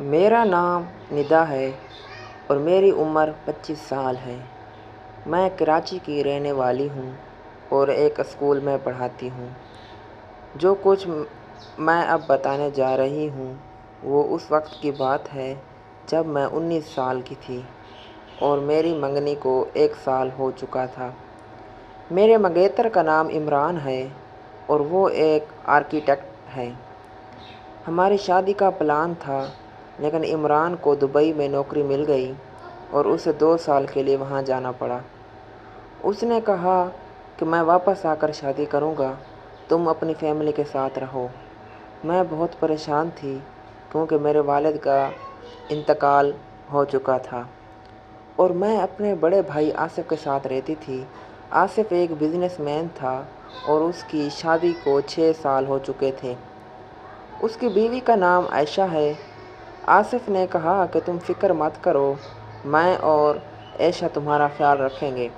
میرا نام ندا ہے اور میری عمر 25 سال ہے۔ میں کراچی کی رہنے والی ہوں اور ایک اسکول میں پڑھاتی ہوں۔ جو کچھ میں اب بتانے جا رہی ہوں وہ اس وقت کی بات ہے جب میں 19 سال کی تھی اور میری منگنی کو 1 سال ہو چکا تھا۔ میرے منگیتر کا نام عمران ہے اور وہ ایک آرکیٹیکٹ ہے۔ ہماری شادی کا پلان تھا لیکن عمران کو دبئی میں نوکری مل گئی اور اسے 2 سال کے لیے وہاں جانا پڑا۔ اس نے کہا کہ میں واپس آ کر شادی کروں گا، تم اپنی فیملی کے ساتھ رہو۔ میں بہت پریشان تھی کیونکہ میرے والد کا انتقال ہو چکا تھا اور میں اپنے بڑے بھائی آصف کے ساتھ رہتی تھی۔ آصف ایک بزنس مین تھا اور اس کی شادی کو 6 سال ہو چکے تھے۔ اس کی بیوی کا نام عائشہ ہے۔ آصف نے کہا کہ تم فکر مت کرو، میں اور عائشہ تمہارا خیال رکھیں گے۔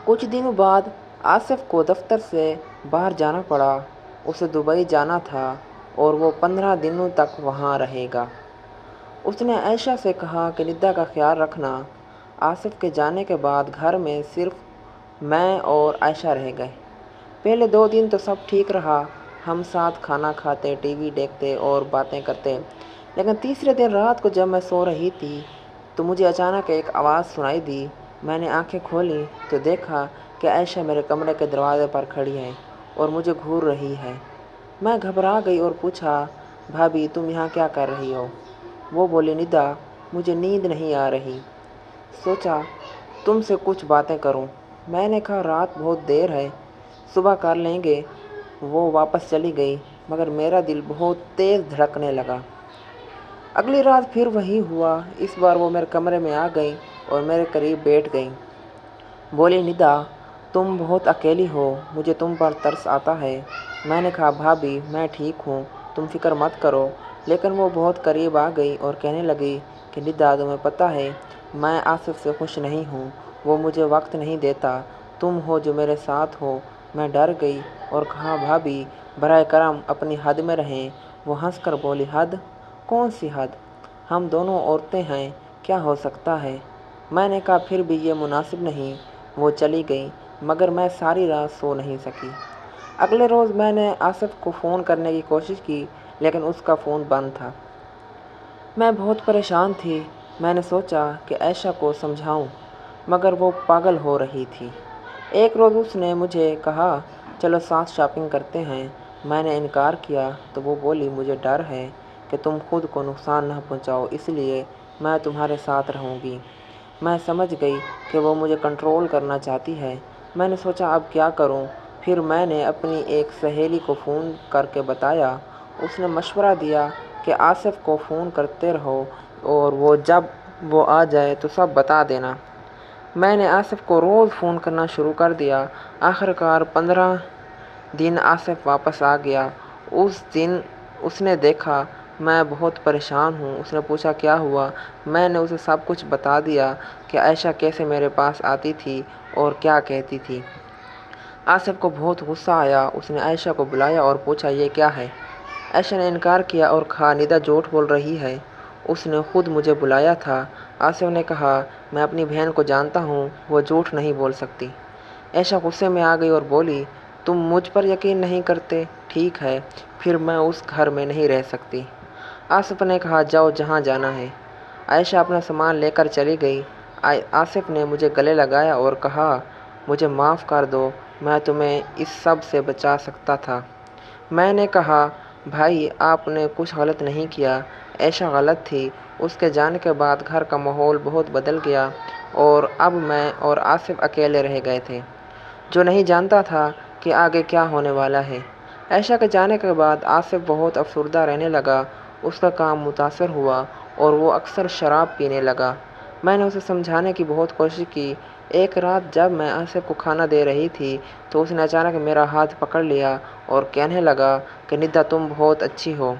کچھ دنوں بعد آصف کو دفتر سے باہر جانا پڑا۔ اسے دبئی جانا تھا اور وہ 15 دنوں تک وہاں رہے گا۔ اس نے عائشہ سے کہا کہ ندا کا خیال رکھنا۔ آصف کے جانے کے بعد گھر میں صرف میں اور عائشہ رہ گئے۔ پہلے 2 دن تو سب ٹھیک رہا، ہم ساتھ کھانا کھاتے، ٹی وی دیکھتے اور باتیں کرتے، لیکن تیسرے دن رات کو جب میں سو رہی تھی تو مجھے اچانک ایک آواز سنائی دی۔ میں نے آنکھیں کھولیں تو دیکھا کہ عائشہ میرے کمرے کے دروازے پر کھڑی ہے اور مجھے گھور رہی ہے۔ میں گھبرا گئی اور پوچھا، بھابی تم یہاں کیا کر رہی ہو؟ وہ بولی، ندا مجھے نیند نہیں آ رہی، سوچا تم سے کچھ باتیں کروں۔ میں نے کہا رات بہت دیر ہے، صبح کر لیں گے۔ وہ واپس چلی گئی مگر میرا دل بہت تیز دھڑکنے لگا۔ اگلی رات پھر وہی ہوا۔ اس بار وہ میرے کمرے میں آ گئی اور میرے قریب بیٹھ گئی۔ بولی، ندا تم بہت اکیلی ہو، مجھے تم پر ترس آتا ہے۔ میں نے کہا بھابی میں ٹھیک ہوں، تم فکر مت کرو۔ لیکن وہ بہت قریب آ گئی اور کہنے لگی کہ ندا تمہیں پتہ ہے میں آصف سے خوش نہیں ہوں، وہ مجھے وقت نہیں دیتا، تم ہو جو میرے ساتھ ہو۔ میں ڈر گئی اور کہا بھابی براہ کرم اپنی حد میں رہیں۔ وہ ہنس کر بولی، حد؟ کون سی حد؟ ہم دونوں عورتیں ہیں، کیا ہو سکتا ہے؟ میں نے کہا پھر بھی یہ مناسب نہیں۔ وہ چلی گئی مگر میں ساری رات سو نہیں سکی۔ اگلے روز میں نے آصف کو فون کرنے کی کوشش کی لیکن اس کا فون بند تھا۔ میں بہت پریشان تھی۔ میں نے سوچا کہ عائشہ کو سمجھاؤں مگر وہ پاگل ہو رہی تھی۔ ایک روز اس نے مجھے کہا چلو ساتھ شاپنگ کرتے ہیں۔ میں نے انکار کیا تو وہ بولی، مجھے ڈر ہے کہ تم خود کو نقصان نہ پہنچاؤ، اس لیے میں تمہارے ساتھ رہوں گی۔ میں سمجھ گئی کہ وہ مجھے کنٹرول کرنا چاہتی ہے۔ میں نے سوچا اب کیا کروں؟ پھر میں نے اپنی ایک سہیلی کو فون کر کے بتایا۔ اس نے مشورہ دیا کہ آصف کو فون کرتے رہو اور جب وہ آ جائے تو سب بتا دینا۔ میں نے آصف کو روز فون کرنا شروع کر دیا۔ آخر کار 15 دن آصف واپس آ گیا۔ اس دن اس نے دیکھا میں بہت پریشان ہوں۔ اس نے پوچھا کیا ہوا؟ میں نے اسے سب کچھ بتا دیا کہ عائشہ کیسے میرے پاس آتی تھی اور کیا کہتی تھی۔ آصف کو بہت غصہ آیا۔ اس نے عائشہ کو بلایا اور پوچھا یہ کیا ہے؟ عائشہ نے انکار کیا اور کہا ندا جھوٹ بول رہی ہے، اس نے خود مجھے بلایا تھا۔ آصف نے کہا میں اپنی بہن کو جانتا ہوں، وہ جھوٹ نہیں بول سکتی۔ عائشہ غصے میں آ گئی اور بولی، تم مجھ پر یقین نہیں کرتے؟ ٹھیک ہے پھر میں اس گھر میں نہیں رہ سکتی۔ آصف نے کہا جاؤ جہاں جانا ہے۔ عائشہ اپنا سامان لے کر چلی گئی۔ آصف نے مجھے گلے لگایا اور کہا مجھے معاف کر دو، میں تمہیں اس سب سے بچا سکتا تھا۔ میں نے کہا بھائی آپ نے کچھ غلط نہیں کیا، عائشہ غلط تھی۔ اس کے جانے کے بعد گھر کا ماحول بہت بدل گیا اور اب میں اور آصف اکیلے رہ گئے تھے، جو نہیں جانتا تھا کہ آگے کیا ہونے والا ہے۔ عائشہ کے جانے کے بعد آصف بہت افسردہ رہنے لگا، اس کا کام متاثر ہوا اور وہ اکثر شراب پینے لگا۔ میں نے اسے سمجھانے کی بہت کوشش کی۔ ایک رات جب میں آصف کو کھانا دے رہی تھی تو اس نے اچانک میرا ہاتھ پکڑ لیا اور کہنے لگا کہ ندا تم بہت اچھی ہو،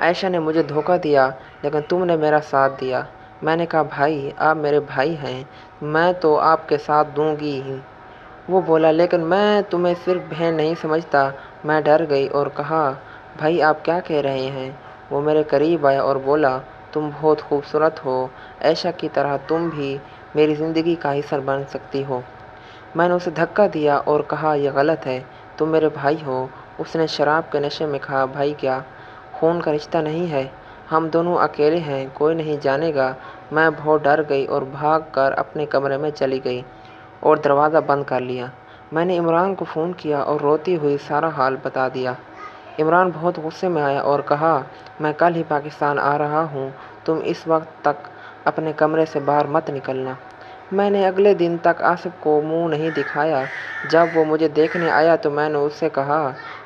عائشہ نے مجھے دھوکہ دیا لیکن تم نے میرا ساتھ دیا۔ میں نے کہا بھائی آپ میرے بھائی ہیں، میں تو آپ کے ساتھ دوں گی ہی۔ وہ بولا لیکن میں تمہیں صرف بہن نہیں سمجھتا۔ میں ڈر گئی اور کہا بھائی آپ کیا کہہ رہے ہیں؟ وہ میرے قریب آیا اور بولا، تم بہت خوبصورت ہو، عائشہ کی طرح تم بھی میری زندگی کا حصہ بن سکتی ہو۔ میں نے اسے دھکا دیا اور کہا، یہ غلط ہے، تم میرے بھائی ہو۔ اس نے شراب کے نشے میں کہا، بھائی کیا، خون کا رشتہ نہیں ہے، ہم دونوں اکیلے ہیں، کوئی نہیں جانے گا۔ میں بہت ڈر گئی اور بھاگ کر اپنے کمرے میں چلی گئی اور دروازہ بند کر لیا۔ میں نے عمران کو فون کیا اور روتی ہوئی سارا حال بتا دیا۔ عمران بہت غصے میں آیا اور کہا، میں کل ہی پاکستان آ رہا ہوں، تم اس وقت تک اپنے کمرے سے باہر مت نکلنا۔ میں نے اگلے دن تک آصف کو منہ نہیں دکھایا۔ جب وہ مجھے دیکھنے آیا تو میں نے اس سے کہا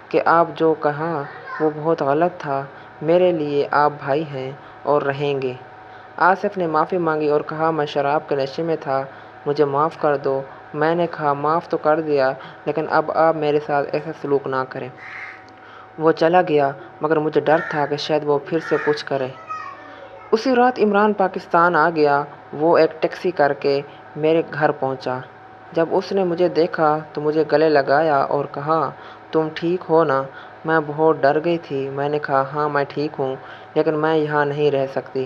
کہ آپ جو کہا وہ بہت غلط تھا، میرے لیے آپ بھائی ہیں اور رہیں گے۔ آصف نے معافی مانگی اور کہا، میں شراب کے نشے میں تھا، مجھے معاف کر دو۔ میں نے کہا، معاف تو کر دیا، لیکن اب آپ میرے ساتھ ایسا سلوک نہ کریں۔ وہ چلا گیا، مگر مجھے ڈر تھا کہ شاید وہ پھر سے کچھ کرے۔ اسی رات عمران پاکستان آ گیا۔ وہ ایک ٹیکسی کر کے میرے گھر پہنچا۔ جب اس نے مجھے دیکھا تو مجھے گلے لگایا اور کہا، تم ٹھیک ہو نا؟ میں بہت ڈر گئی تھی۔ میں نے کہا، ہاں میں ٹھیک ہوں، لیکن میں یہاں نہیں رہ سکتی۔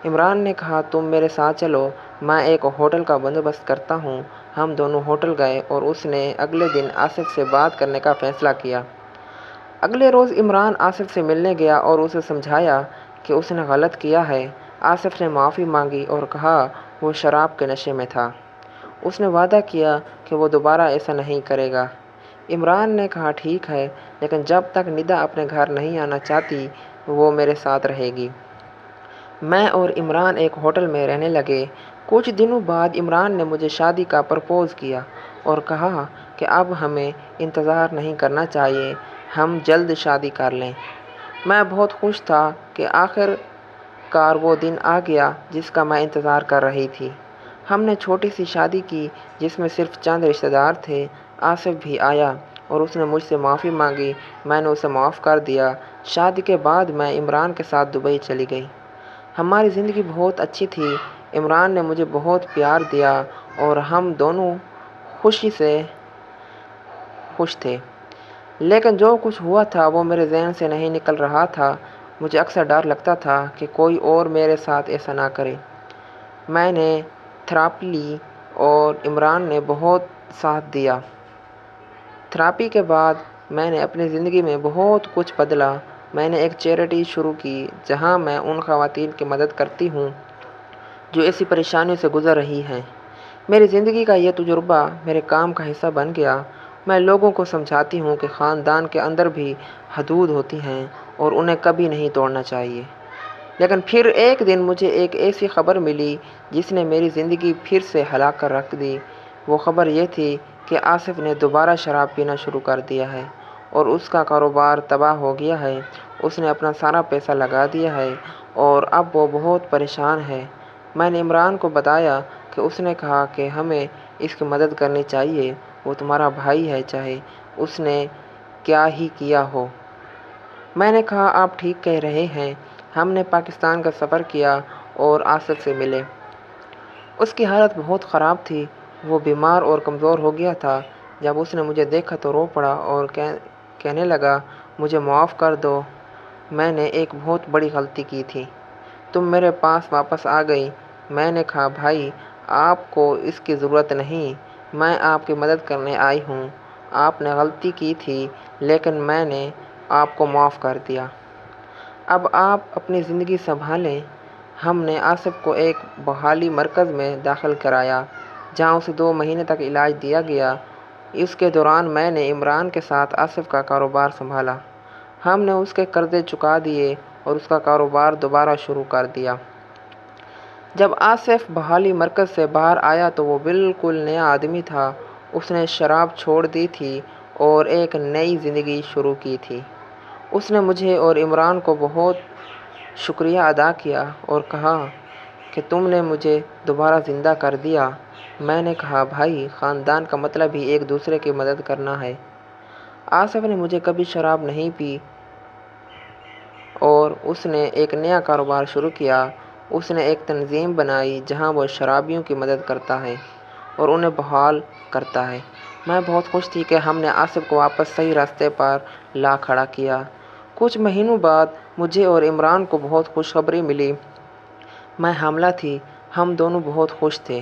عمران نے کہا، تم میرے ساتھ چلو، میں ایک ہوٹل کا بندوبست کرتا ہوں۔ ہم دونوں ہوٹل گئے اور اس نے اگلے دن آصف سے بات کرنے کا فیصلہ کیا۔ اگلے روز عمران آصف سے ملنے گیا اور اسے سمجھایا کہ اس نے غلط کیا ہے۔ آصف نے معافی مانگی اور کہا وہ شراب کے نشے میں تھا۔ اس نے وعدہ کیا کہ وہ دوبارہ ایسا نہیں کرے گا۔ عمران نے کہا، ٹھیک ہے، لیکن جب تک ندا اپنے گھر نہیں آنا چاہتی وہ میرے ساتھ رہے گی۔ میں اور عمران ایک ہوٹل میں رہنے لگے۔ کچھ دنوں بعد عمران نے مجھے شادی کا پرپوز کیا اور کہا کہ اب ہمیں انتظار نہیں کرنا چاہیے، ہم جلد شادی کر لیں۔ میں بہت خوش تھا کہ آخر کار وہ دن آ گیا جس کا میں انتظار کر رہی تھی۔ ہم نے چھوٹی سی شادی کی جس میں صرف چند رشتہ دار تھے۔ آصف بھی آیا اور اس نے مجھ سے معافی مانگی، میں نے اسے معاف کر دیا۔ شادی کے بعد میں عمران کے ساتھ دبئی چلی گئی۔ ہماری زندگی بہت اچھی تھی۔ عمران نے مجھے بہت پیار دیا اور ہم دونوں خوشی سے خوش تھے، لیکن جو کچھ ہوا تھا وہ میرے ذہن سے نہیں نکل رہا تھا۔ مجھے اکثر ڈر لگتا تھا کہ کوئی اور میرے ساتھ ایسا نہ کرے۔ میں نے تھراپی لی اور عمران نے بہت ساتھ دیا۔ تھراپی کے بعد میں نے اپنی زندگی میں بہت کچھ بدلا۔ میں نے ایک چیریٹی شروع کی جہاں میں ان خواتین کی مدد کرتی ہوں جو ایسی پریشانیوں سے گزر رہی ہیں۔ میری زندگی کا یہ تجربہ میرے کام کا حصہ بن گیا۔ میں لوگوں کو سمجھاتی ہوں کہ خاندان کے اندر بھی حدود ہوتی ہیں اور انہیں کبھی نہیں توڑنا چاہیے۔ لیکن پھر ایک دن مجھے ایک ایسی خبر ملی جس نے میری زندگی پھر سے ہلا کر رکھ دی۔ وہ خبر یہ تھی کہ آصف نے دوبارہ شراب پینا شروع کر دیا ہے اور اس کا کاروبار تباہ ہو گیا ہے۔ اس نے اپنا سارا پیسہ لگا دیا ہے اور اب وہ بہت پریشان ہے۔ میں نے عمران کو بتایا کہ اس نے کہا کہ ہمیں اس کی مدد کرنی چاہیے، وہ تمہارا بھائی ہے چاہے اس نے کیا ہی کیا ہو۔ میں نے کہا، آپ ٹھیک کہہ رہے ہیں۔ ہم نے پاکستان کا سفر کیا اور آصف سے ملے۔ اس کی حالت بہت خراب تھی، وہ بیمار اور کمزور ہو گیا تھا۔ جب اس نے مجھے دیکھا تو رو پڑا اور کہنے لگا، مجھے معاف کر دو، میں نے ایک بہت بڑی غلطی کی تھی، تم میرے پاس واپس آ گئی۔ میں نے کہا، بھائی آپ کو اس کی ضرورت نہیں، میں آپ کی مدد کرنے آئی ہوں۔ آپ نے غلطی کی تھی لیکن میں نے آپ کو معاف کر دیا۔ اب آپ اپنی زندگی سنبھالیں۔ ہم نے آصف کو ایک بحالی مرکز میں داخل کرایا جہاں اسے 2 مہینے تک علاج دیا گیا۔ اس کے دوران میں نے عمران کے ساتھ آصف کا کاروبار سنبھالا۔ ہم نے اس کے قرضے چکا دیے اور اس کا کاروبار دوبارہ شروع کر دیا۔ جب آصف بحالی مرکز سے باہر آیا تو وہ بالکل نیا آدمی تھا۔ اس نے شراب چھوڑ دی تھی اور ایک نئی زندگی شروع کی تھی۔ اس نے مجھے اور عمران کو بہت شکریہ ادا کیا اور کہا کہ تم نے مجھے دوبارہ زندہ کر دیا۔ میں نے کہا، بھائی خاندان کا مطلب ہی ایک دوسرے کی مدد کرنا ہے۔ آصف نے مجھے کبھی شراب نہیں پی اور اس نے ایک نیا کاروبار شروع کیا۔ اس نے ایک تنظیم بنائی جہاں وہ شرابیوں کی مدد کرتا ہے اور انہیں بحال کرتا ہے۔ میں بہت خوش تھی کہ ہم نے آصف کو واپس صحیح راستے پر لا کھڑا کیا۔ کچھ مہینوں بعد مجھے اور عمران کو بہت خوشخبری ملی۔ میں حاملہ تھی۔ ہم دونوں بہت خوش تھے۔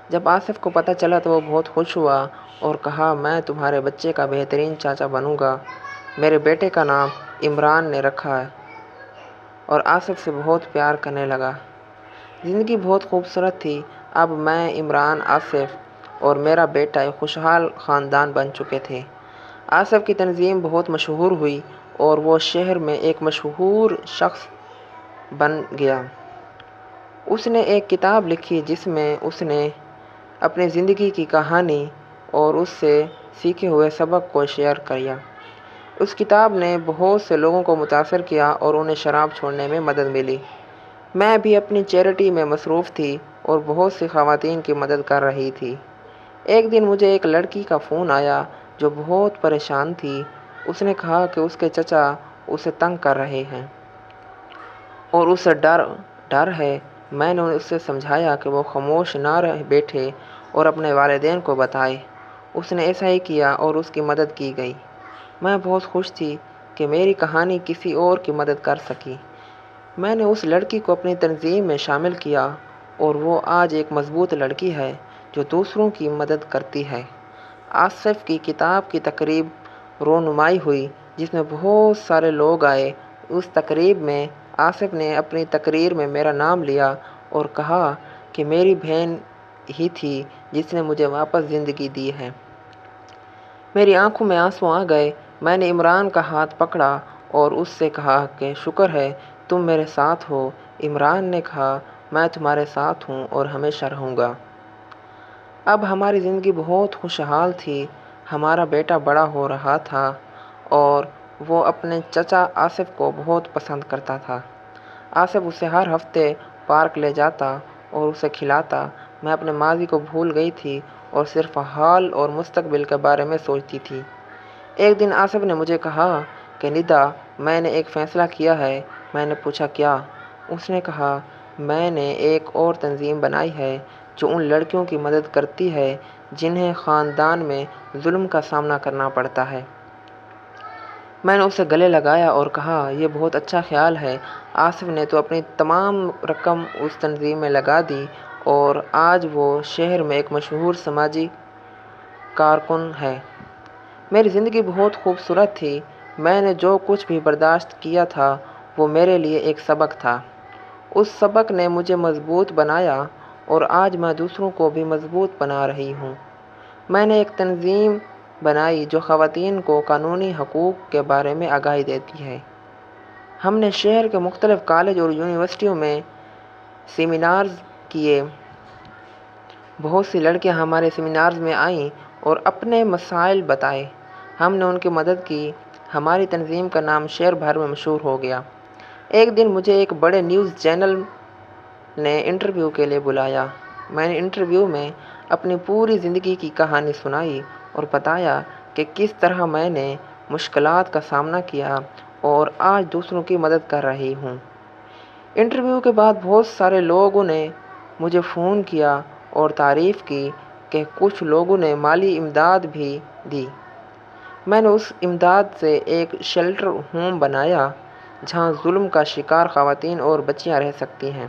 جب آصف کو پتہ چلا تو وہ بہت خوش ہوا اور کہا، میں تمہارے بچے کا بہترین چاچا بنوں گا۔ میرے بیٹے کا نام عمران نے رکھا اور آصف سے بہت پیار کرنے لگا۔ زندگی بہت خوبصورت تھی۔ اب میں، عمران، آصف اور میرا بیٹا ایک خوشحال خاندان بن چکے تھے۔ آصف کی تنظیم بہت مشہور ہوئی اور وہ شہر میں ایک مشہور شخص بن گیا۔ اس نے ایک کتاب لکھی جس میں اس نے اپنی زندگی کی کہانی اور اس سے سیکھے ہوئے سبق کو شیئر کیا۔ اس کتاب نے بہت سے لوگوں کو متاثر کیا اور انہیں شراب چھوڑنے میں مدد ملی۔ میں بھی اپنی چیریٹی میں مصروف تھی اور بہت سی خواتین کی مدد کر رہی تھی۔ ایک دن مجھے ایک لڑکی کا فون آیا جو بہت پریشان تھی۔ اس نے کہا کہ اس کے چچا اسے تنگ کر رہے ہیں اور اسے ڈر ہے۔ میں نے اسے سمجھایا کہ وہ خاموش نہ بیٹھے اور اپنے والدین کو بتائے۔ اس نے ایسا ہی کیا اور اس کی مدد کی گئی۔ میں بہت خوش تھی کہ میری کہانی کسی اور کی مدد کر سکی۔ میں نے اس لڑکی کو اپنی تنظیم میں شامل کیا اور وہ آج ایک مضبوط لڑکی ہے جو دوسروں کی مدد کرتی ہے۔ آصف کی کتاب کی تقریب رونمائی ہوئی جس میں بہت سارے لوگ آئے۔ اس تقریب میں آصف نے اپنی تقریر میں میرا نام لیا اور کہا کہ میری بہن ہی تھی جس نے مجھے واپس زندگی دی ہے۔ میری آنکھوں میں آنسو آ گئے۔ میں نے عمران کا ہاتھ پکڑا اور اس سے کہا کہ شکر ہے تم میرے ساتھ ہو۔ عمران نے کہا، میں تمہارے ساتھ ہوں اور ہمیشہ رہوں گا۔ اب ہماری زندگی بہت خوشحال تھی۔ ہمارا بیٹا بڑا ہو رہا تھا اور وہ اپنے چچا آصف کو بہت پسند کرتا تھا۔ آصف اسے ہر ہفتے پارک لے جاتا اور اسے کھلاتا۔ میں اپنے ماضی کو بھول گئی تھی اور صرف حال اور مستقبل کے بارے میں سوچتی تھی۔ ایک دن آصف نے مجھے کہا کہ ندا، میں نے ایک فیصلہ کیا ہے۔ میں نے پوچھا کیا؟ اس نے کہا، میں نے ایک اور تنظیم بنائی ہے جو ان لڑکیوں کی مدد کرتی ہے جنہیں خاندان میں ظلم کا سامنا کرنا پڑتا ہے۔ میں نے اسے گلے لگایا اور کہا، یہ بہت اچھا خیال ہے۔ آصف نے تو اپنی تمام رقم اس تنظیم میں لگا دی اور آج وہ شہر میں ایک مشہور سماجی کارکن ہے۔ میری زندگی بہت خوبصورت تھی۔ میں نے جو کچھ بھی برداشت کیا تھا وہ میرے لیے ایک سبق تھا۔ اس سبق نے مجھے مضبوط بنایا اور آج میں دوسروں کو بھی مضبوط بنا رہی ہوں۔ میں نے ایک تنظیم بنائی جو خواتین کو قانونی حقوق کے بارے میں آگاہی دیتی ہے۔ ہم نے شہر کے مختلف کالج اور یونیورسٹیوں میں سیمینارز کیے۔ بہت سی لڑکیاں ہمارے سیمینارز میں آئیں اور اپنے مسائل بتائے۔ ہم نے ان کی مدد کی۔ ہماری تنظیم کا نام شہر بھر میں مشہور ہو گیا۔ ایک دن مجھے ایک بڑے نیوز چینل نے انٹرویو کے لیے بلایا۔ میں نے انٹرویو میں اپنی پوری زندگی کی کہانی سنائی اور بتایا کہ کس طرح میں نے مشکلات کا سامنا کیا اور آج دوسروں کی مدد کر رہی ہوں۔ انٹرویو کے بعد بہت سارے لوگوں نے مجھے فون کیا اور تعریف کی کہ کچھ لوگوں نے مالی امداد بھی دی۔ میں نے اس امداد سے ایک شیلٹر ہوم بنایا جہاں ظلم کا شکار خواتین اور بچیاں رہ سکتی ہیں۔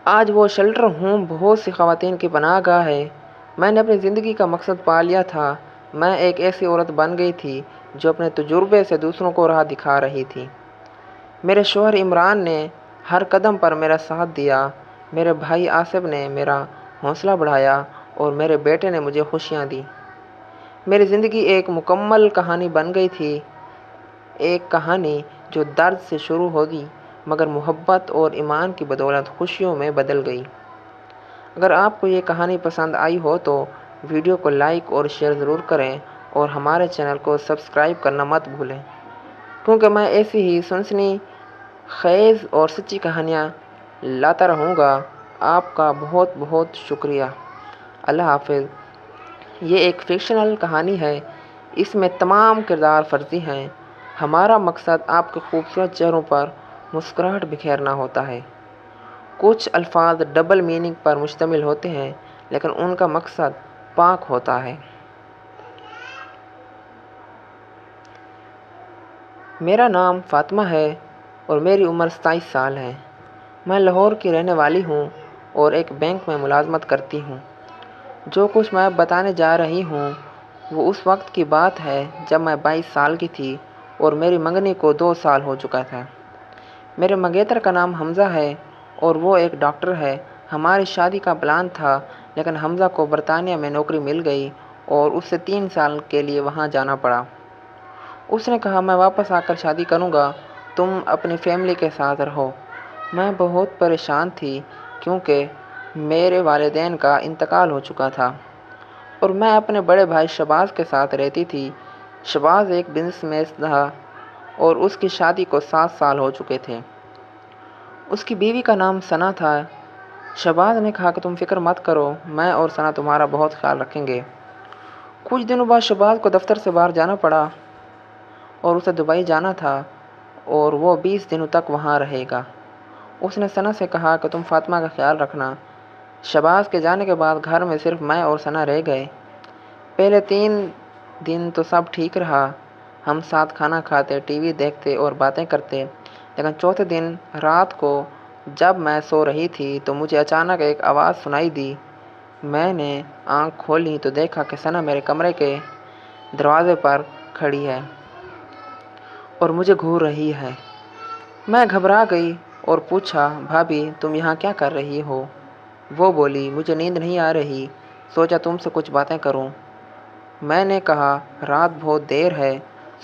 آج وہ شیلٹر ہوم بہت سی خواتین کی پناہ گاہ ہے۔ میں نے اپنی زندگی کا مقصد پا لیا تھا۔ میں ایک ایسی عورت بن گئی تھی جو اپنے تجربے سے دوسروں کو راہ دکھا رہی تھی۔ میرے شوہر عمران نے ہر قدم پر میرا ساتھ دیا۔ میرے بھائی آصف نے میرا حوصلہ بڑھایا اور میرے بیٹے نے مجھے خوشیاں دیں۔ میری زندگی ایک مکمل کہانی بن گئی تھی، ایک کہانی جو درد سے شروع ہوگی مگر محبت اور ایمان کی بدولت خوشیوں میں بدل گئی۔ اگر آپ کو یہ کہانی پسند آئی ہو تو ویڈیو کو لائک اور شیئر ضرور کریں اور ہمارے چینل کو سبسکرائب کرنا مت بھولیں، کیونکہ میں ایسی ہی سنسنی خیز اور سچی کہانیاں لاتا رہوں گا۔ آپ کا بہت بہت شکریہ۔ اللہ حافظ۔ یہ ایک فکشنل کہانی ہے۔ اس میں تمام کردار فرضی ہیں۔ ہمارا مقصد آپ کے خوبصورت چہروں پر مسکراہٹ بکھیرنا ہوتا ہے۔ کچھ الفاظ ڈبل میننگ پر مشتمل ہوتے ہیں لیکن ان کا مقصد پاک ہوتا ہے۔ میرا نام فاطمہ ہے اور میری عمر 27 سال ہے۔ میں لاہور کی رہنے والی ہوں اور ایک بینک میں ملازمت کرتی ہوں۔ جو کچھ میں اب بتانے جا رہی ہوں وہ اس وقت کی بات ہے جب میں 22 سال کی تھی اور میری منگنی کو 2 سال ہو چکا تھا۔ میرے منگیتر کا نام حمزہ ہے اور وہ ایک ڈاکٹر ہے۔ ہماری شادی کا پلان تھا لیکن حمزہ کو برطانیہ میں نوکری مل گئی اور اسے 3 سال کے لیے وہاں جانا پڑا۔ اس نے کہا میں واپس آ کر شادی کروں گا، تم اپنی فیملی کے ساتھ رہو۔ میں بہت پریشان تھی کیونکہ میرے والدین کا انتقال ہو چکا تھا اور میں اپنے بڑے بھائی شہباز کے ساتھ رہتی تھی۔ شہباز ایک بزنس مین تھا اور اس کی شادی کو 7 سال ہو چکے تھے۔ اس کی بیوی کا نام ثنا تھا۔ شہباز نے کہا کہ تم فکر مت کرو، میں اور ثنا تمہارا بہت خیال رکھیں گے۔ کچھ دنوں بعد شہباز کو دفتر سے باہر جانا پڑا اور اسے دبئی جانا تھا اور وہ 20 دنوں تک وہاں رہے گا۔ اس نے ثنا سے کہا کہ تم فاطمہ کا خیال رکھنا۔ شہباز کے جانے کے بعد گھر میں صرف میں اور ثنا رہ گئے۔ پہلے 3 دن تو سب ٹھیک رہا، ہم ساتھ کھانا کھاتے، ٹی وی دیکھتے اور باتیں کرتے، لیکن چوتھے دن رات کو جب میں سو رہی تھی تو مجھے اچانک ایک آواز سنائی دی۔ میں نے آنکھ کھولی تو دیکھا کہ ثنا میرے کمرے کے دروازے پر کھڑی ہے اور مجھے گھور رہی ہے۔ میں گھبرا گئی اور پوچھا بھابھی تم یہاں کیا کر رہی ہو؟ وہ بولی مجھے نیند نہیں آ رہی، سوچا تم سے کچھ باتیں کروں۔ میں نے کہا رات بہت دیر ہے،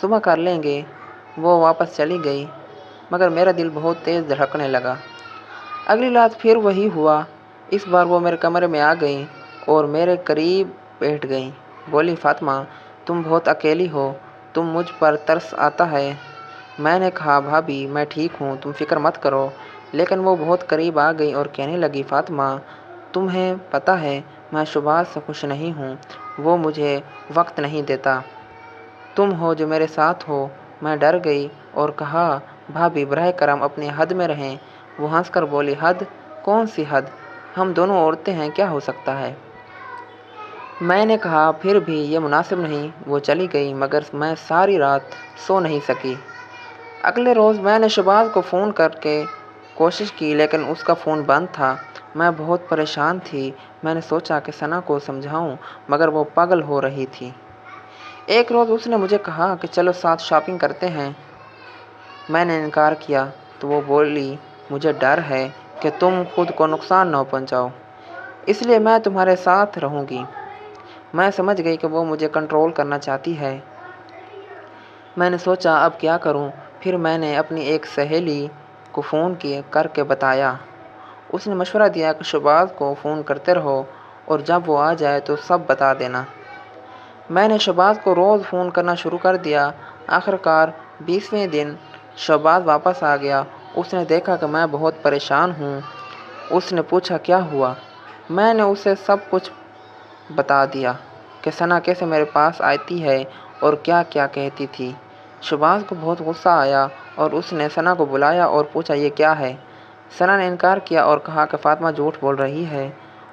صبح کر لیں گے۔ وہ واپس چلی گئی مگر میرا دل بہت تیز دھڑکنے لگا۔ اگلی رات پھر وہی ہوا۔ اس بار وہ میرے کمرے میں آ گئی اور میرے قریب بیٹھ گئی۔ بولی فاطمہ تم بہت اکیلی ہو، تم مجھ پر ترس آتا ہے۔ میں نے کہا بھابھی میں ٹھیک ہوں، تم فکر مت کرو۔ لیکن وہ بہت قریب آ گئی اور کہنے لگی فاطمہ تمہیں پتہ ہے میں شہباز سے خوش نہیں ہوں، وہ مجھے وقت نہیں دیتا، تم ہو جو میرے ساتھ ہو۔ میں ڈر گئی اور کہا بھابھی براہ کرم اپنی حد میں رہیں۔ وہ ہنس کر بولی حد؟ کون سی حد؟ ہم دونوں عورتیں ہیں، کیا ہو سکتا ہے؟ میں نے کہا پھر بھی یہ مناسب نہیں۔ وہ چلی گئی مگر میں ساری رات سو نہیں سکی۔ اگلے روز میں نے شہباز کو فون کر کے کوشش کی لیکن اس کا فون بند تھا۔ میں بہت پریشان تھی۔ میں نے سوچا کہ ثنا کو سمجھاؤں مگر وہ پاگل ہو رہی تھی۔ ایک روز اس نے مجھے کہا کہ چلو ساتھ شاپنگ کرتے ہیں۔ میں نے انکار کیا تو وہ بولی مجھے ڈر ہے کہ تم خود کو نقصان نہ پہنچاؤ، اس لیے میں تمہارے ساتھ رہوں گی۔ میں سمجھ گئی کہ وہ مجھے کنٹرول کرنا چاہتی ہے۔ میں نے سوچا اب کیا کروں؟ پھر میں نے اپنی ایک سہیلی کو فون کر کے بتایا۔ اس نے مشورہ دیا کہ شہباز کو فون کرتے رہو اور جب وہ آ جائے تو سب بتا دینا۔ میں نے شہباز کو روز فون کرنا شروع کر دیا۔ آخرکار 20ویں دن شہباز واپس آ گیا۔ اس نے دیکھا کہ میں بہت پریشان ہوں۔ اس نے پوچھا کیا ہوا؟ میں نے اسے سب کچھ بتا دیا کہ ثنا کیسے میرے پاس آتی ہے اور کیا کیا کہتی تھی۔ شہباز کو بہت غصہ آیا اور اس نے ثنا کو بلایا اور پوچھا یہ کیا ہے؟ ثنا نے انکار کیا اور کہا کہ فاطمہ جھوٹ بول رہی ہے،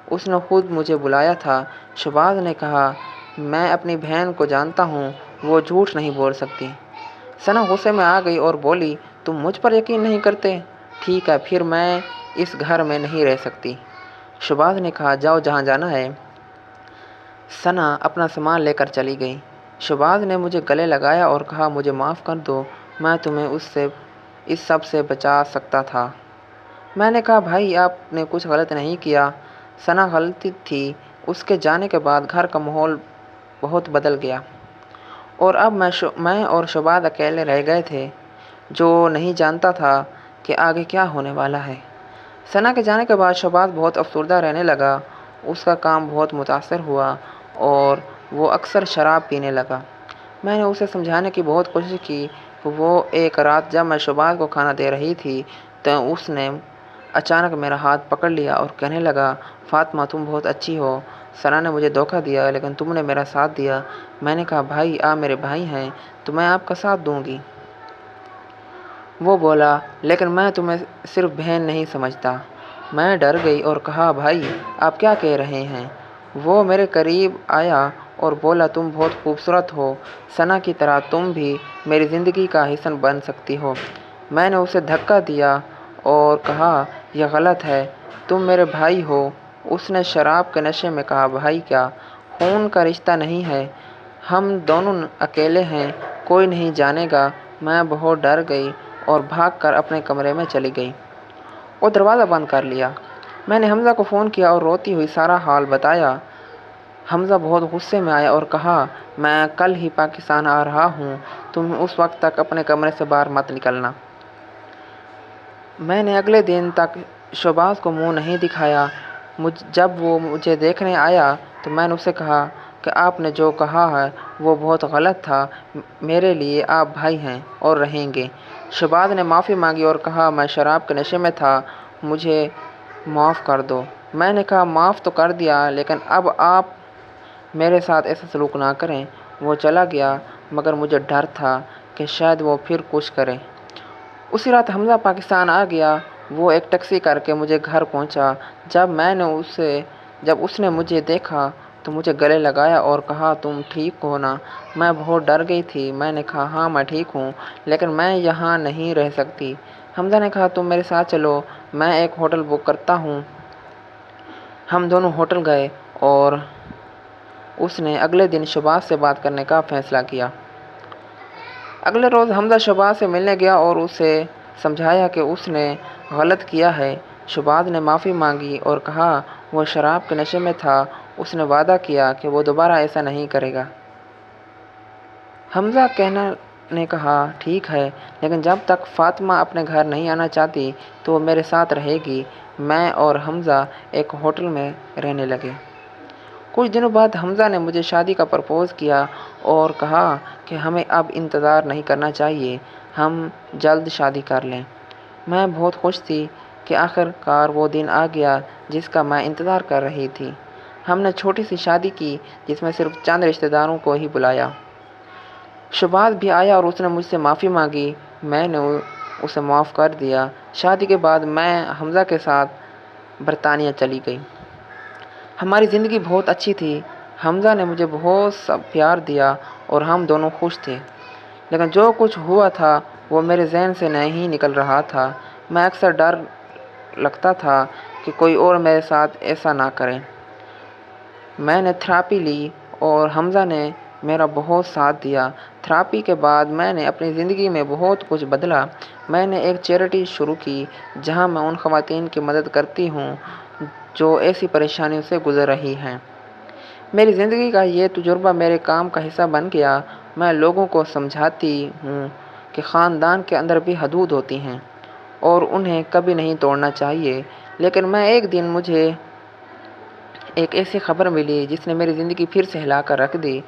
اس نے خود مجھے بلایا تھا۔ شہباز نے کہا میں اپنی بہن کو جانتا ہوں، وہ جھوٹ نہیں بول سکتی۔ ثنا غصے میں آ گئی اور بولی تم مجھ پر یقین نہیں کرتے؟ ٹھیک ہے پھر میں اس گھر میں نہیں رہ سکتی۔ شہباز نے کہا جاؤ جہاں جانا ہے۔ ثنا اپنا سامان لے کر چلی گئی۔ شہباز نے مجھے گلے لگایا اور کہا مجھے معاف کر دو، میں تمہیں اس سب سے بچا سکتا تھا۔ میں نے کہا بھائی آپ نے کچھ غلط نہیں کیا۔ ثنا غلطی تھی۔ اس کے جانے کے بعد گھر کا ماحول بہت بدل گیا اور اب میں اور شہباز اکیلے رہ گئے تھے، جو نہیں جانتا تھا کہ آگے کیا ہونے والا ہے۔ ثنا کے جانے کے بعد شہباز بہت افسردہ رہنے لگا، اس کا کام بہت متاثر ہوا اور وہ اکثر شراب پینے لگا۔ میں نے اسے سمجھانے کی بہت کوشش کی کہ وہ ایک رات جب میں شہباز کو کھانا دے رہی تھی تو اس نے اچانک میرا ہاتھ پکڑ لیا اور کہنے لگا فاطمہ تم بہت اچھی ہو، ثنا نے مجھے دھوکہ دیا لیکن تم نے میرا ساتھ دیا۔ میں نے کہا بھائی آپ میرے بھائی ہیں تو میں آپ کا ساتھ دوں گی۔ وہ بولا لیکن میں تمہیں صرف بہن نہیں سمجھتا۔ میں ڈر گئی اور کہا بھائی آپ کیا کہہ رہے ہیں؟ وہ میرے قریب آیا اور بولا، تم بہت خوبصورت ہو، ثنا کی طرح تم بھی میری زندگی کا حصہ بن سکتی ہو۔ میں نے اسے دھکا دیا اور کہا، یہ غلط ہے، تم میرے بھائی ہو۔ اس نے شراب کے نشے میں کہا، بھائی کیا، خون کا رشتہ نہیں ہے، ہم دونوں اکیلے ہیں، کوئی نہیں جانے گا۔ میں بہت ڈر گئی اور بھاگ کر اپنے کمرے میں چلی گئی اور دروازہ بند کر لیا۔ میں نے حمزہ کو فون کیا اور روتی ہوئی سارا حال بتایا۔ حمزہ بہت غصے میں آیا اور کہا، میں کل ہی پاکستان آ رہا ہوں، تم اس وقت تک اپنے کمرے سے باہر مت نکلنا۔ میں نے اگلے دن تک شہباز کو منہ نہیں دکھایا۔ جب وہ مجھے دیکھنے آیا تو میں نے اسے کہا کہ آپ نے جو کہا ہے وہ بہت غلط تھا، میرے لیے آپ بھائی ہیں اور رہیں گے۔ شہباز نے معافی مانگی اور کہا، میں شراب کے نشے میں تھا، مجھے معاف کر دو۔ میں نے کہا، معاف تو کر دیا، لیکن اب آپ میرے ساتھ ایسا سلوک نہ کریں۔ وہ چلا گیا، مگر مجھے ڈر تھا کہ شاید وہ پھر کچھ کرے۔ اسی رات حمزہ پاکستان آ گیا۔ وہ ایک ٹیکسی کر کے مجھے گھر پہنچا۔ جب اس نے مجھے دیکھا تو مجھے گلے لگایا اور کہا، تم ٹھیک ہو نا؟ میں بہت ڈر گئی تھی۔ میں نے کہا، ہاں میں ٹھیک ہوں، لیکن میں یہاں نہیں رہ سکتی۔ حمزہ نے کہا، تم میرے ساتھ چلو، میں ایک ہوٹل بک کرتا ہوں۔ ہم دونوں ہوٹل گئے اور اس نے اگلے دن شہباز سے بات کرنے کا فیصلہ کیا۔ اگلے روز حمزہ شہباز سے ملنے گیا اور اسے سمجھایا کہ اس نے غلط کیا ہے۔ شہباز نے معافی مانگی اور کہا وہ شراب کے نشے میں تھا، اس نے وعدہ کیا کہ وہ دوبارہ ایسا نہیں کرے گا۔ حمزہ نے کہا، ٹھیک ہے، لیکن جب تک فاطمہ اپنے گھر نہیں آنا چاہتی تو وہ میرے ساتھ رہے گی۔ میں اور حمزہ ایک ہوٹل میں رہنے لگے۔ کچھ دنوں بعد حمزہ نے مجھے شادی کا پرپوز کیا اور کہا کہ ہمیں اب انتظار نہیں کرنا چاہیے، ہم جلد شادی کر لیں۔ میں بہت خوش تھی کہ آخر کار وہ دن آ گیا جس کا میں انتظار کر رہی تھی۔ ہم نے چھوٹی سی شادی کی جس میں صرف چند رشتہ داروں کو ہی بلایا۔ شہباز بھی آیا اور اس نے مجھ سے معافی مانگی۔ میں نے اسے معاف کر دیا۔ شادی کے بعد میں حمزہ کے ساتھ برطانیہ چلی گئی۔ ہماری زندگی بہت اچھی تھی۔ حمزہ نے مجھے بہت پیار دیا اور ہم دونوں خوش تھے، لیکن جو کچھ ہوا تھا وہ میرے ذہن سے نہیں نکل رہا تھا۔ میں اکثر ڈر لگتا تھا کہ کوئی اور میرے ساتھ ایسا نہ کرے۔ میں نے تھراپی لی اور حمزہ نے میرا بہت ساتھ دیا۔ تھراپی کے بعد میں نے اپنی زندگی میں بہت کچھ بدلا۔ میں نے ایک چیریٹی شروع کی جہاں میں ان خواتین کی مدد کرتی ہوں جو ایسی پریشانیوں سے گزر رہی ہیں۔ میری زندگی کا یہ تجربہ میرے کام کا حصہ بن گیا۔ میں لوگوں کو سمجھاتی ہوں کہ خاندان کے اندر بھی حدود ہوتی ہیں اور انہیں کبھی نہیں توڑنا چاہیے، لیکن ایک دن مجھے ایک ایسی خبر ملی جس نے میری زندگی پھر سے ہلا کر رکھ دی۔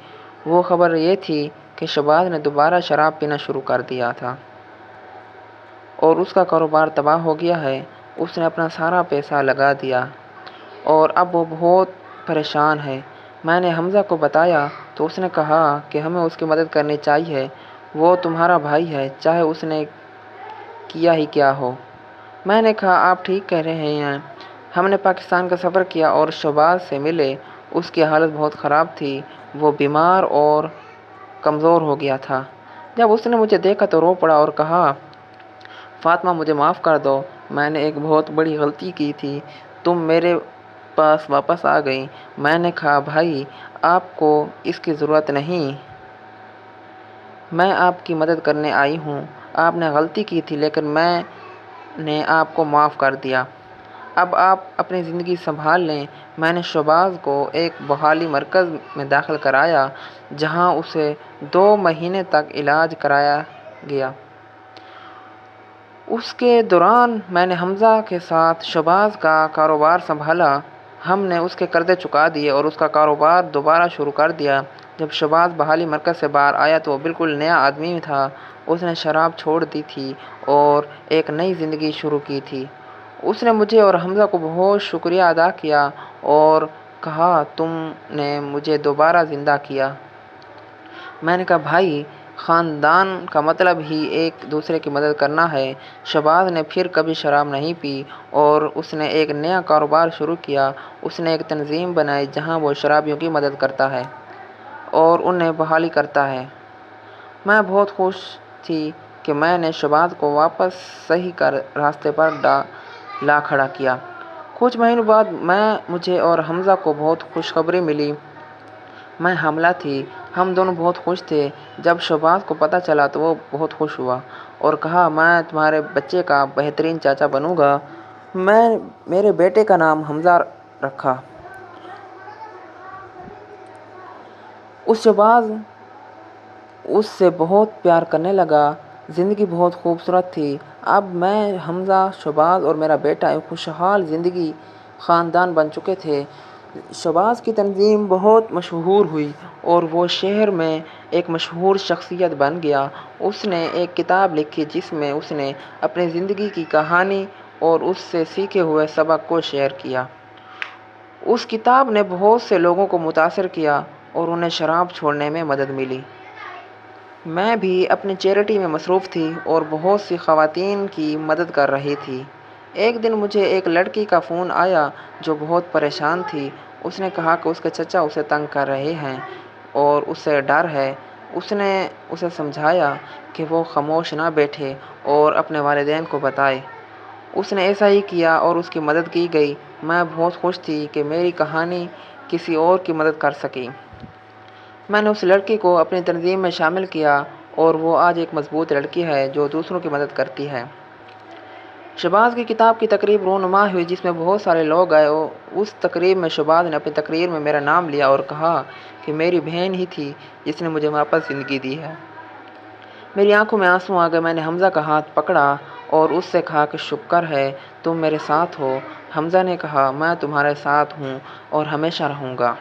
وہ خبر یہ تھی کہ شہباز نے دوبارہ شراب پینا شروع کر دیا تھا اور اس کا کاروبار تباہ ہو گیا ہے۔ اس نے اپنا سارا پیسہ لگا دیا اور اب وہ بہت پریشان ہے۔ میں نے حمزہ کو بتایا تو اس نے کہا کہ ہمیں اس کی مدد کرنی چاہیے، وہ تمہارا بھائی ہے، چاہے اس نے کیا ہی کیا ہو۔ میں نے کہا، آپ ٹھیک کہہ رہے ہیں۔ ہم نے پاکستان کا سفر کیا اور شہباز سے ملے۔ اس کی حالت بہت خراب تھی، وہ بیمار اور کمزور ہو گیا تھا۔ جب اس نے مجھے دیکھا تو رو پڑا اور کہا، فاطمہ مجھے معاف کر دو، میں نے ایک بہت بڑی غلطی کی تھی، تم میرے پاس واپس آ گئی۔ میں نے کہا، بھائی آپ کو اس کی ضرورت نہیں، میں آپ کی مدد کرنے آئی ہوں۔ آپ نے غلطی کی تھی لیکن میں نے آپ کو معاف کر دیا، اب آپ اپنی زندگی سنبھال لیں۔ میں نے شہباز کو ایک بحالی مرکز میں داخل کرایا جہاں اسے 2 مہینے تک علاج کرایا گیا۔ اس کے دوران میں نے حمزہ کے ساتھ شہباز کا کاروبار سنبھالا۔ ہم نے اس کے قرضے چکا دیے اور اس کا کاروبار دوبارہ شروع کر دیا۔ جب شہباز بحالی مرکز سے باہر آیا تو وہ بالکل نیا آدمی تھا۔ اس نے شراب چھوڑ دی تھی اور ایک نئی زندگی شروع کی تھی۔ اس نے مجھے اور حمزہ کو بہت شکریہ ادا کیا اور کہا، تم نے مجھے دوبارہ زندہ کیا۔ میں نے کہا، بھائی خاندان کا مطلب ہی ایک دوسرے کی مدد کرنا ہے۔ شہباز نے پھر کبھی شراب نہیں پی اور اس نے ایک نیا کاروبار شروع کیا۔ اس نے ایک تنظیم بنائی جہاں وہ شرابیوں کی مدد کرتا ہے اور انہیں بحالی کرتا ہے۔ میں بہت خوش تھی کہ میں نے شہباز کو واپس صحیح راستے پر لا کھڑا کیا۔ کچھ مہینوں بعد مجھے اور حمزہ کو بہت خوشخبری ملی۔ میں حاملہ تھی۔ ہم دونوں بہت خوش تھے۔ جب شہباز کو پتہ چلا تو وہ بہت خوش ہوا اور کہا، میں تمہارے بچے کا بہترین چاچا بنوں گا۔ میں میرے بیٹے کا نام حمزہ رکھا۔ شہباز اس سے بہت پیار کرنے لگا۔ زندگی بہت خوبصورت تھی۔ اب میں، حمزہ، شہباز اور میرا بیٹا ایک خوشحال زندگی خاندان بن چکے تھے۔ شہباز کی تنظیم بہت مشہور ہوئی اور وہ شہر میں ایک مشہور شخصیت بن گیا۔ اس نے ایک کتاب لکھی جس میں اس نے اپنی زندگی کی کہانی اور اس سے سیکھے ہوئے سبق کو شیئر کیا۔ اس کتاب نے بہت سے لوگوں کو متاثر کیا اور انہیں شراب چھوڑنے میں مدد ملی۔ میں بھی اپنی چیریٹی میں مصروف تھی اور بہت سی خواتین کی مدد کر رہی تھی۔ ایک دن مجھے ایک لڑکی کا فون آیا جو بہت پریشان تھی۔ اس نے کہا کہ اس کے چچا اسے تنگ کر رہے ہیں اور اسے ڈر ہے۔ اس نے اسے سمجھایا کہ وہ خاموش نہ بیٹھے اور اپنے والدین کو بتائے۔ اس نے ایسا ہی کیا اور اس کی مدد کی گئی۔ میں بہت خوش تھی کہ میری کہانی کسی اور کی مدد کر سکی۔ میں نے اس لڑکی کو اپنی تنظیم میں شامل کیا اور وہ آج ایک مضبوط لڑکی ہے جو دوسروں کی مدد کرتی ہے۔ شہباز کی کتاب کی تقریب رونما ہوئی جس میں بہت سارے لوگ آئے۔ اس تقریب میں شہباز نے اپنی تقریر میں میرا نام لیا اور کہا کہ میری بہن ہی تھی جس نے مجھے واپس زندگی دی ہے۔ میری آنکھوں میں آنسو آ گئے۔ میں نے حمزہ کا ہاتھ پکڑا اور اس سے کہا کہ شکر ہے تم میرے ساتھ ہو۔ حمزہ نے کہا، میں تمہارے ساتھ ہوں اور ہمیشہ رہوں گا۔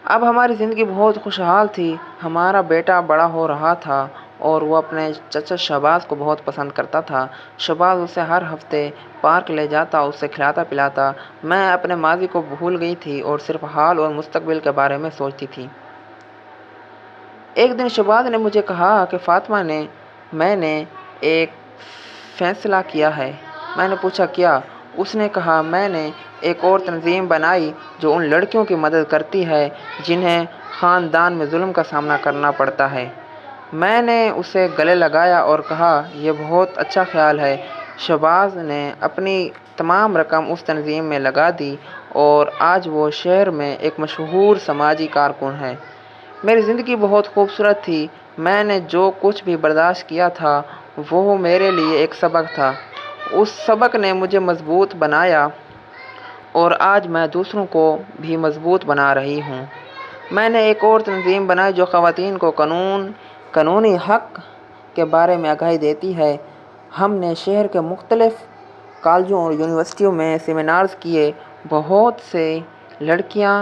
اب ہماری زندگی بہت خوشحال تھی۔ ہمارا بیٹا بڑا ہو رہا تھا اور وہ اپنے چچا شہباز کو بہت پسند کرتا تھا۔ شہباز اسے ہر ہفتے پارک لے جاتا، اسے کھلاتا پلاتا۔ میں اپنے ماضی کو بھول گئی تھی اور صرف حال اور مستقبل کے بارے میں سوچتی تھی۔ ایک دن شہباز نے مجھے کہا کہ فاطمہ میں نے ایک فیصلہ کیا ہے۔ میں نے پوچھا کیا؟ اس نے کہا، میں نے ایک اور تنظیم بنائی جو ان لڑکیوں کی مدد کرتی ہے جنہیں خاندان میں ظلم کا سامنا کرنا پڑتا ہے۔ میں نے اسے گلے لگایا اور کہا، یہ بہت اچھا خیال ہے۔ شہباز نے اپنی تمام رقم اس تنظیم میں لگا دی اور آج وہ شہر میں ایک مشہور سماجی کارکن ہے۔ میری زندگی بہت خوبصورت تھی۔ میں نے جو کچھ بھی برداشت کیا تھا وہ میرے لیے ایک سبق تھا۔ اس سبق نے مجھے مضبوط بنایا اور آج میں دوسروں کو بھی مضبوط بنا رہی ہوں۔ میں نے ایک اور تنظیم بنائی جو خواتین کو قانونی حق کے بارے میں آگاہی دیتی ہے۔ ہم نے شہر کے مختلف کالجوں اور یونیورسٹیوں میں سیمینارز کیے۔ بہت سے لڑکیاں